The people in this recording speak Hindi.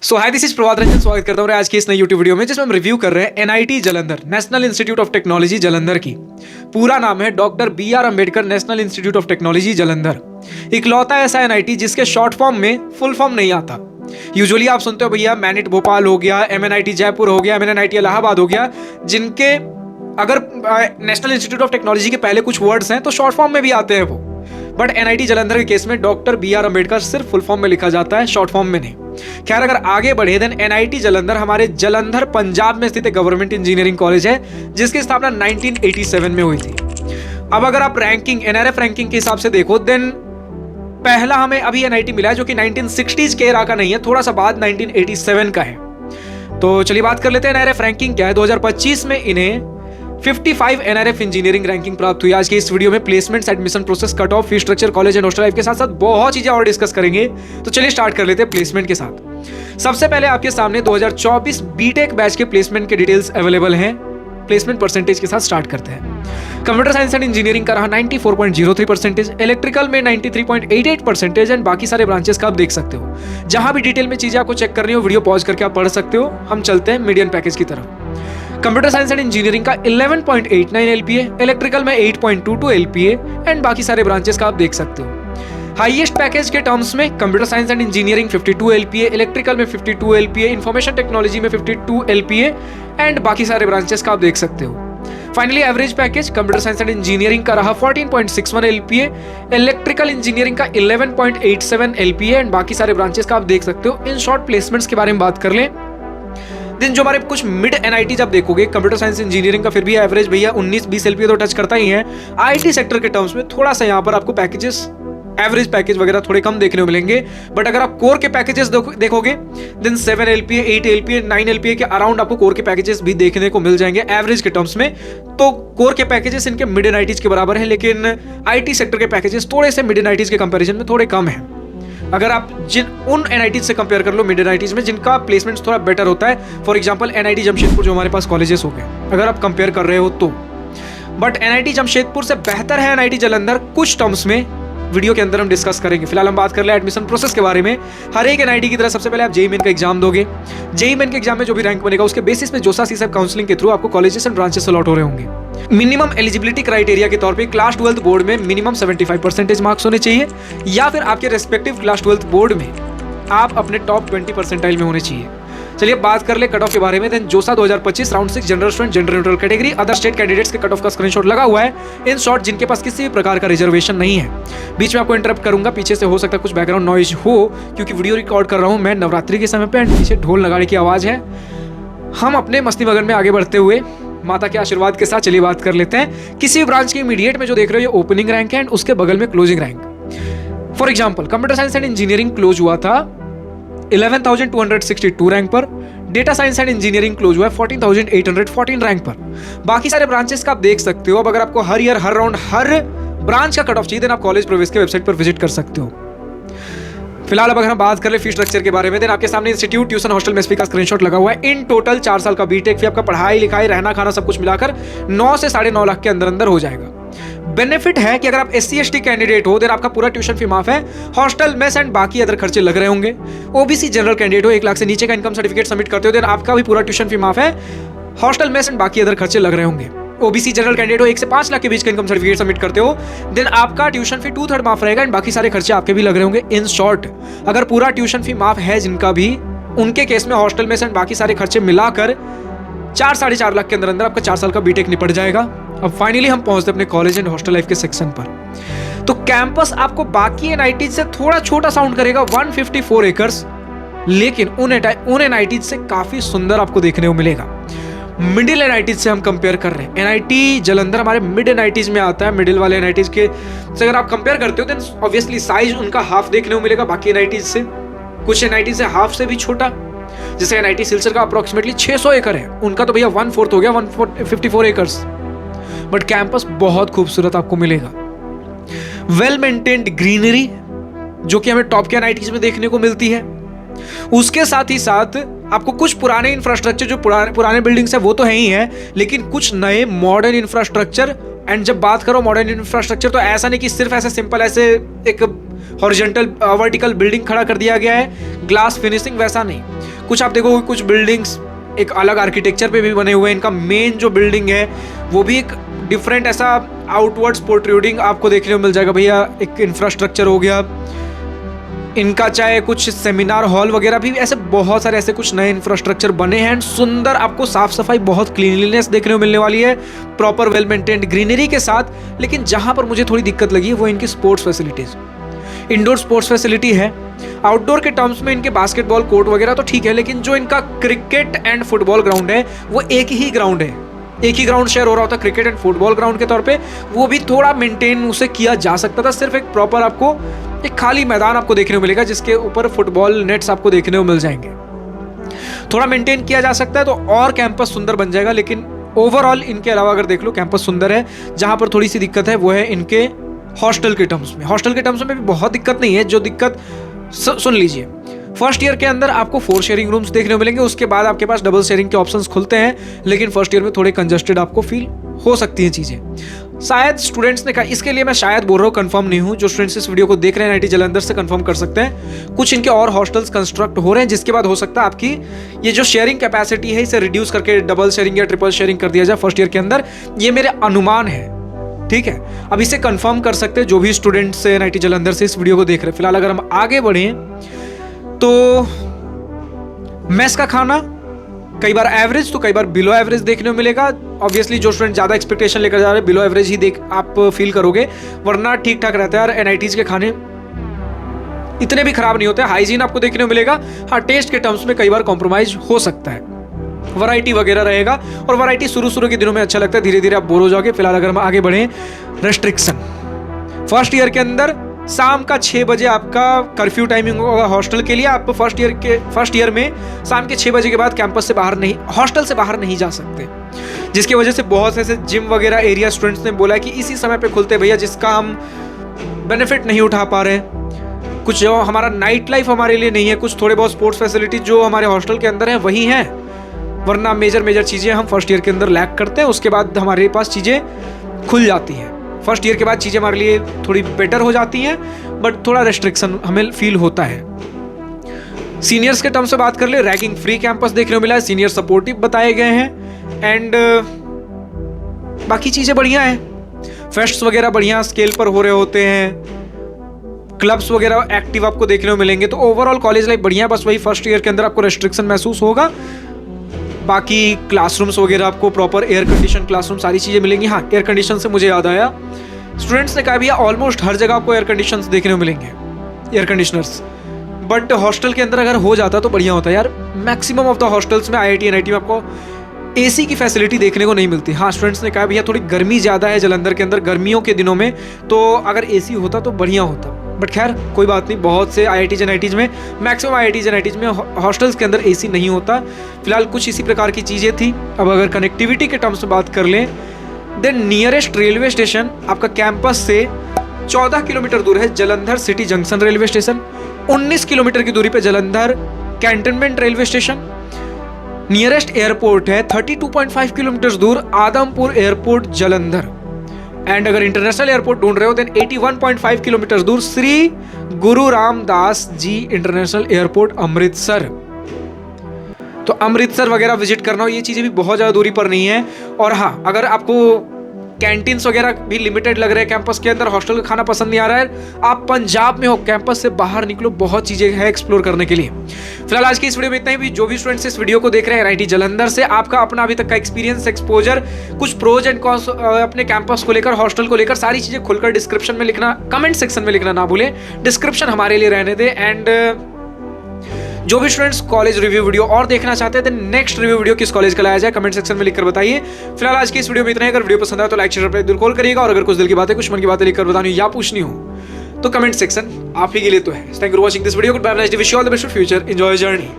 So hi, this is Prabhat Ranjan. स्वागत करता हूँ आज की इस नई यूट्यूब वीडियो में, जिसमें हम रिव्यू कर रहे हैं NIT Jalandhar, national institute of technology Jalandhar की। पूरा नाम है doctor BR Ambedkar national institute of technology Jalandhar. इकलौता ऐसा एनआईटी जिसके शॉर्ट फॉर्म में फुल फॉर्म नहीं आता। यूजुअली आप सुनते हो भैया मैनिट भोपाल हो गया, MNIT जयपुर हो गया, MNIT इलाहाबाद हो गया, जिनके अगर नेशनल इंस्टीट्यूट ऑफ टेक्नोलॉजी के पहले कुछ वर्ड्स हैं तो शॉर्ट फॉर्म में भी आते हैं वो। बट एनआईटी जालंधर के केस में डॉक्टर BR अम्बेडकर सिर्फ फुल फॉर्म में लिखा जाता है, शॉर्ट फॉर्म में नहीं। खैर, अगर आगे बढ़े देन एनआईटी जालंधर हमारे जालंधर पंजाब में स्थित एक गवर्नमेंट इंजीनियरिंग कॉलेज है, जिसकी स्थापना 1987 में हुई थी। अब अगर आप रैंकिंग NRF रैंकिंग के हिसाब से देखो देन पहला हमें अभी एनआईटी मिला है, जो कि 1960s के एरा का नहीं है, थोड़ा सा बाद 1987 का है। तो चलिए बात कर लेते हैं NRF रैंकिंग क्या है। 2025 में इन्हें 55 NRF इंजीनियरिंग रैंकिंग प्राप्त हुई। आज के इस वीडियो में placements, admission process, cut off, fee structure, college and hostel life के साथ साथ बहुत चीजें और डिस्कस करेंगे। तो चलिए स्टार्ट कर लेते हैं प्लेसमेंट के साथ। सबसे पहले आपके सामने 2024 बीटेक बैच के प्लेसमेंट के डिटेल्स अवेलेबल हैं। प्लेसमेंट परसेंटेज के साथ स्टार्ट करते हैं। कंप्यूटर साइंस एंड इंजीनियरिंग का रहा 94.03%, इलेक्ट्रिकल में 93.88% एंड बाकी सारे ब्रांचेस का आप देख सकते हो। जहां भी डिटेल में चीजें आपको चेक करनी हो, वीडियो पॉज करके आप पढ़ सकते हो। हम चलते हैं मीडियन पैकेज की तरफ। कंप्यूटर साइंस एंड इंजीनियरिंग का 11.89 LPA, इलेक्ट्रिकल में 8.22 LPA एंड बाकी सारे ब्रांचेस का आप देख सकते हो। हाईएस्ट पैकेज के टर्म्स में computer science and engineering 52 LPA, electrical में 52 LPA, इंफॉर्मेशन टेक्नोलॉजी में 52 LPA एंड बाकी सारे ब्रांचेस का आप देख सकते हो। Finally average package computer science and engineering का रहा 14.61 LPA, इलेक्ट्रिकल इंजीनियरिंग का 11.87 LPA एंड बाकी सारे ब्रांचेस का आप देख सकते हो। इन शॉर्ट प्लेसमेंट्स के बारे में बात कर लें दिन जो हमारे कुछ मिड एनआईटी जब देखोगे, कंप्यूटर साइंस इंजीनियरिंग का फिर भी एवरेज भैया 19-20 LPA तो टच करता ही है। आईटी सेक्टर के टर्म्स में थोड़ा सा यहाँ पर आपको पैकेजेस, एवरेज पैकेज वगैरह थोड़े कम देखने को मिलेंगे। बट अगर आप कोर के पैकेजेस देखोगे देन 7 LPA, 8 LPA, 9 LPA के अराउंड आपको कोर के पैकेजेस भी देखने को मिल जाएंगे एवरेज के टर्म्स में। तो कोर के पैकेजेस इनके मिड एनआईटीज के बराबर है, लेकिन आईटी सेक्टर के पैकेजेस थोड़े से मिड एनआईटीज के कंपैरिजन में थोड़े कम है। अगर आप उन एनआईटीज से कंपेयर कर लो मिड एनआईटीज में जिनका प्लेसमेंट्स थोड़ा बेटर होता है, फॉर एग्जांपल एनआईटी जमशेदपुर जो हमारे पास कॉलेजेस हो गए, अगर आप कंपेयर कर रहे हो तो। बट एनआईटी जमशेदपुर से बेहतर है एनआईटी जालंधर कुछ टर्म्स में, वीडियो के अंदर हम डिस्कस करेंगे। फिलहाल हम बात कर ले एडमिशन प्रोसेस के बारे में। हर एक एनआईटी की तरह सबसे पहले आप जेईई मेन का एग्जाम दोगे। जेईई मेन के एग्जाम में जो भी रैंक बनेगा उसके बेसिस पे जोसा सीसैप काउंसलिंग के थ्रू आपको कॉलेजेस एंड ब्रांचेस अलॉट हो रहे होंगे। मिनिमम एलिजिबिलिटी क्राइटेरिया के तौर पे क्लास 12th बोर्ड में मिनिमम 75% मार्क्स होने चाहिए, या फिर आपके रेस्पेक्टिव क्लास 12th बोर्ड में आप अपने टॉप 20 परसेंटाइल में होने चाहिए। चलिए बात कर ले कट ऑफ के बारे में। देन जोसा 2025 round 6 general student, gender neutral category, other state candidates के कट ऑफ का स्क्रीनशॉट लगा हुआ है। इन शॉर्ट जिनके पास किसी भी प्रकार का रिजर्वेशन नहीं है। बीच में आपको इंटरप्ट करूंगा, पीछे से हो सकता है कुछ बैकग्राउंड नॉइज हो, क्योंकि वीडियो रिकॉर्ड कर रहा हूं मैं नवरात्रि के समय पे एंड पीछे ढोल नगाड़े की आवाज है। हम अपने मस्ती मगन में आगे बढ़ते हुए माता के आशीर्वाद के साथ चलिए बात कर लेते हैं। किसी भी ब्रांच के इमीडिएट में जो देख रहे हो ये ओपनिंग रैंक है एंड उसके बगल में closing rank. For example computer science and engineering close हुआ था 11,262 रैंक पर। Data science and engineering close हुआ है 14,814 रैंक पर। बाकी सारे ब्रांचेस का आप देख सकते हो। अब अगर आपको हर ईयर, हर राउंड, हर ब्रांच का कट ऑफ चाहिए देन आप कॉलेज प्रवेश के वेबसाइट पर विजिट कर सकते हो। फिलहाल अब अगर हम बात कर ले फी स्ट्रक्चर के बारे में, देन आपके सामने इंस्टीट्यूट, ट्यूशन, हॉस्टल, मेस फी का स्क्रीनशॉट लगा हुआ है। इन टोटल 4 साल का बीटेक फी आपका पढ़ाई लिखाई, रहना खाना सब कुछ मिलाकर 9 से 9.5 लाख के अंदर हो जाएगा। बेनिफिट है कि अगर आप SC ST कैंडिडेट हो देन आपका पूरा ट्यूशन फी माफ है, हॉस्टल, मेस एंड बाकी अदर खर्चे लग रहे होंगे। ओबीसी जनरल कैंडिडेट हो, 1 लाख से नीचे का इनकम सर्टिफिकेट सबमिट करते हो देन आपका भी पूरा ट्यूशन फी माफ है, हॉस्टल, मेस एंड बाकी अदर खर्चे लग रहे होंगे। ओबीसी जनरल कैंडिडेट हो, 1 से 5 लाख के बीच का इनकम सर्टिफिकेट सबमिट करते हो देन आपका ट्यूशन फी 2/3 माफ रहेगा एंड बाकी सारे खर्चे आपके भी लग रहे होंगे। इन शॉर्ट अगर पूरा ट्यूशन फी माफ है जिनका भी, उनके केस में हॉस्टल, मेस एंड बाकी सारे खर्चे मिलाकर 4-4.5 लाख के अंदर आपका 4 साल का बीटेक निपट जाएगा। अब फाइनली हम पहुंचते अपने कॉलेज एंड हॉस्टल लाइफ के सेक्शन पर। तो कैंपस आपको बाकी एनआईटी से थोड़ा छोटा साउंड करेगा, 154 एकर्स, लेकिन उन एनआईटी से काफी सुंदर आपको देखने को मिलेगा। मिडिल एनआईटीज से हम कंपेयर कर रहे हैं। एनआईटी जालंधर हमारे मिड एनआईटीज में आता है। मिडिल वाले एनआईटीज के से अगर आप कंपेयर करते हो देन ऑब्वियसली साइज उनका हाफ देखने को मिलेगा बाकी एनआईटीज से। कुछ एनआईटी से हाफ से भी छोटा, जैसे एनआईटी सिलचर का अप्रोक्सीमेटली 600 एकड़ है, उनका तो भैया 1/4 हो गया, 154 एकर्स। बट कैंपस बहुत खूबसूरत आपको मिलेगा। वेल मेंटेन्ड ग्रीनरी जो कि हमें टॉप के एनआईटीज में देखने को मिलती है। उसके साथ ही साथ आपको कुछ पुराने इंफ्रास्ट्रक्चर, जो पुराने बिल्डिंग्स है वो तो है ही है, लेकिन कुछ नए मॉडर्न इंफ्रास्ट्रक्चर। एंड जब बात करो मॉडर्न इंफ्रास्ट्रक्चर तो ऐसा नहीं कि सिर्फ ऐसे सिंपल ऐसे एक हॉरिजॉन्टल वर्टिकल बिल्डिंग खड़ा कर दिया गया है, ग्लास फिनिशिंग, वैसा नहीं। कुछ आप देखो कुछ बिल्डिंग्स एक अलग आर्किटेक्चर पे भी बने हुए हैं। इनका मेन जो बिल्डिंग है वो भी एक डिफरेंट ऐसा आउटवर्ड्स पोर्ट्रूडिंग आपको देखने को मिल जाएगा भैया। एक इंफ्रास्ट्रक्चर हो गया इनका, चाहे कुछ सेमिनार हॉल वगैरह भी, ऐसे बहुत सारे ऐसे कुछ नए इंफ्रास्ट्रक्चर बने हैं। एंड सुंदर आपको साफ सफाई, बहुत क्लीनलीनेस देखने को मिलने वाली है, प्रॉपर वेल मेंटेन्ड ग्रीनरी के साथ। लेकिन जहां पर मुझे थोड़ी दिक्कत लगी है वो इनकी sports facilities. Indoor sports facility है, आउटडोर के टर्म्स में इनके बास्केटबॉल कोर्ट वगैरह तो ठीक है, लेकिन जो इनका क्रिकेट एंड फुटबॉल ग्राउंड है वो एक ही ग्राउंड है, एक ही ग्राउंड शेयर हो रहा होता है क्रिकेट एंड फुटबॉल ग्राउंड के तौर पे। वो भी थोड़ा मेंटेन उसे किया जा सकता था। सिर्फ एक प्रॉपर आपको एक खाली मैदान आपको देखने को मिलेगा जिसके ऊपर फुटबॉल नेट्स आपको देखने को मिल जाएंगे। थोड़ा मेंटेन किया जा सकता है तो और कैंपस सुंदर बन जाएगा। लेकिन ओवरऑल इनके अलावा अगर देख लो कैंपस सुंदर है। जहां पर थोड़ी सी दिक्कत है वो है इनके हॉस्टल के टर्म्स में। हॉस्टल के टर्म्स में भी बहुत दिक्कत नहीं है, जो दिक्कत सुन लीजिए। फर्स्ट ईयर के अंदर आपको 4 शेयरिंग रूम्स देखने को मिलेंगे, उसके बाद आपके पास डबल शेयरिंग के ऑप्शंस खुलते हैं। लेकिन फर्स्ट ईयर में थोड़े कंजस्टेड आपको फील हो सकती हैं चीजें। शायद स्टूडेंट्स ने कहा, इसके लिए मैं शायद बोल रहा हूँ, कंफर्म नहीं हूँ। जो स्टूडेंट्स इस वीडियो को देख रहे हैं एनआईटी जालंधर से कंफर्म कर सकते हैं। कुछ इनके और हॉस्टल्स कंस्ट्रक्ट हो रहे हैं जिसके बाद हो सकता है आपकी ये जो शेयरिंग कैपेसिटी है इसे रिड्यूस करके डबल शेयरिंग या ट्रिपल शेयरिंग कर दिया जाए फर्स्ट ईयर के अंदर। ये मेरे अनुमान है, ठीक है। अब इसे कंफर्म कर सकते हैं जो भी स्टूडेंट्स एनआईटी जालंधर से इस वीडियो को देख रहे हैं। फिलहाल अगर हम आगे बढ़े तो मेस का खाना कई बार एवरेज तो कई बार बिलो एवरेज देखने को मिलेगा। ऑब्वियसली जो स्टूडेंट ज्यादा एक्सपेक्टेशन लेकर जा रहे हैं बिलो एवरेज ही देख आप फील करोगे, वरना ठीक ठाक रहता है यार। एनआईटीज के खाने इतने भी खराब नहीं होते, हाइजीन आपको देखने को मिलेगा। हाँ, टेस्ट के टर्म्स में कई बार कॉम्प्रोमाइज हो सकता है, वैरायटी वगैरह रहेगा। और वैरायटी शुरू के दिनों में अच्छा लगता है, धीरे धीरे आप बोर हो जाओगे। फिलहाल अगर हम आगे बढ़े, रेस्ट्रिक्शन फर्स्ट ईयर के अंदर शाम का 6 बजे आपका कर्फ्यू टाइमिंग होगा हॉस्टल के लिए। आप फर्स्ट ईयर में शाम के 6 बजे के बाद कैंपस से बाहर नहीं, हॉस्टल से बाहर नहीं जा सकते, जिसकी वजह से बहुत से ऐसे जिम वगैरह एरिया स्टूडेंट्स ने बोला है कि इसी समय पे खुलते भैया, जिसका हम बेनिफिट नहीं उठा पा रहे हैं। कुछ जो हमारा नाइट लाइफ हमारे लिए नहीं है, कुछ थोड़े बहुत स्पोर्ट्स फैसिलिटी जो हमारे हॉस्टल के अंदर है वही है, वरना मेजर चीजें हम फर्स्ट ईयर के अंदर लैक करते हैं। उसके बाद हमारे पास चीजें खुल जाती हैं। फर्स्ट ईयर के बाद चीज़ें हमारे लिए थोड़ी बेटर हो जाती हैं, बट थोड़ा रेस्ट्रिक्शन हमें फील होता है। सीनियर्स के टर्म से बात कर ले, रैगिंग फ्री कैंपस देखने को मिला है, सीनियर सपोर्टिव बताए गए हैं। एंड बाकी चीज़ें बढ़िया हैं, फेस्ट्स वगैरह बढ़िया स्केल पर हो रहे होते हैं, क्लब्स वगैरह एक्टिव आपको देखने को मिलेंगे। तो ओवरऑल कॉलेज लाइफ बढ़िया। बस वही फर्स्ट ईयर के अंदर आपको रेस्ट्रिक्शन महसूस होगा। बाकी क्लासरूम्स वगैरह आपको प्रॉपर एयर कंडीशन क्लासरूम सारी चीज़ें मिलेंगी। हाँ, एयर कंडीशन से मुझे याद आया, स्टूडेंट्स ने कहा भैया ऑलमोस्ट हर जगह आपको एयर कंडीशंस देखने को मिलेंगे, एयर कंडीशनर्स। बट हॉस्टल के अंदर अगर हो जाता तो बढ़िया होता यार। मैक्सिमम ऑफ द हॉस्टल्स में आईआईटी एनआईटी में आपको एसी की फैसिलिटी देखने को नहीं मिलती। हाँ, स्टूडेंट्स ने कहा भैया थोड़ी गर्मी ज़्यादा है जालंधर के अंदर गर्मियों के दिनों में, तो अगर एसी होता तो बढ़िया होता। बट खैर कोई बात नहीं, बहुत से आईआईटीज एनआईटीज में, मैक्सिमम आईआईटीज एनआईटीज में हॉस्टल्स के अंदर एसी नहीं होता। फिलहाल कुछ इसी प्रकार की चीज़ें थी। अब अगर कनेक्टिविटी के टर्म्स में बात कर लें, देन नियरेस्ट रेलवे स्टेशन आपका कैंपस से 14 किलोमीटर दूर है Jalandhar city junction railway station. 19 kilometre की दूरी पे Jalandhar cantonment railway station. Nearest airport है 32.5 किलोमीटर दूर आदमपुर एयरपोर्ट जालंधर। एंड अगर इंटरनेशनल एयरपोर्ट ढूंढ रहे हो देन 81.5 किलोमीटर दूर श्री गुरु रामदास जी इंटरनेशनल एयरपोर्ट अमृतसर। तो अमृतसर वगैरह विजिट करना हो, ये चीजें भी बहुत ज्यादा दूरी पर नहीं है। और हाँ, अगर आपको कैंटीन्स वगैरह भी लिमिटेड लग रहे हैं कैंपस के अंदर, हॉस्टल का खाना पसंद नहीं आ रहा है, आप पंजाब में हो, कैंपस से बाहर निकलो, बहुत चीजें हैं एक्सप्लोर करने के लिए। फिलहाल आज की इस वीडियो में इतना ही। जो भी स्टूडेंट्स इस वीडियो को देख रहे हैं एनआईटी जालंधर से, आपका अपना अभी तक का एक्सपीरियंस, एक्सपोजर, कुछ प्रोज एंड कॉन्स अपने कैंपस को लेकर, हॉस्टल को लेकर, सारी चीजें खुलकर डिस्क्रिप्शन में लिखना, कमेंट सेक्शन में लिखना ना भूलें। डिस्क्रिप्शन हमारे लिए रहने दे। एंड जो भी स्टूडेंट्स कॉलेज रिव्यू वीडियो और देखना चाहते हैं तो नेक्स्ट रिव्यू वीडियो किस कॉलेज का लाया जाए कमेंट सेक्शन में लिखकर बताइए। फिलहाल आज की इस वीडियो में इतना ही। अगर वीडियो पसंद आए तो लाइक शेयर पर दिल कॉल करिएगा। और अगर कुछ दिल की बातें, कुछ मन की बातें लिखकर बतानी या पूछनी हो तो कमेंट सेक्शन आप ही के लिए तो है। Thank you for watching this video. Good bye, nice day, wish you all the best for future, enjoy journey.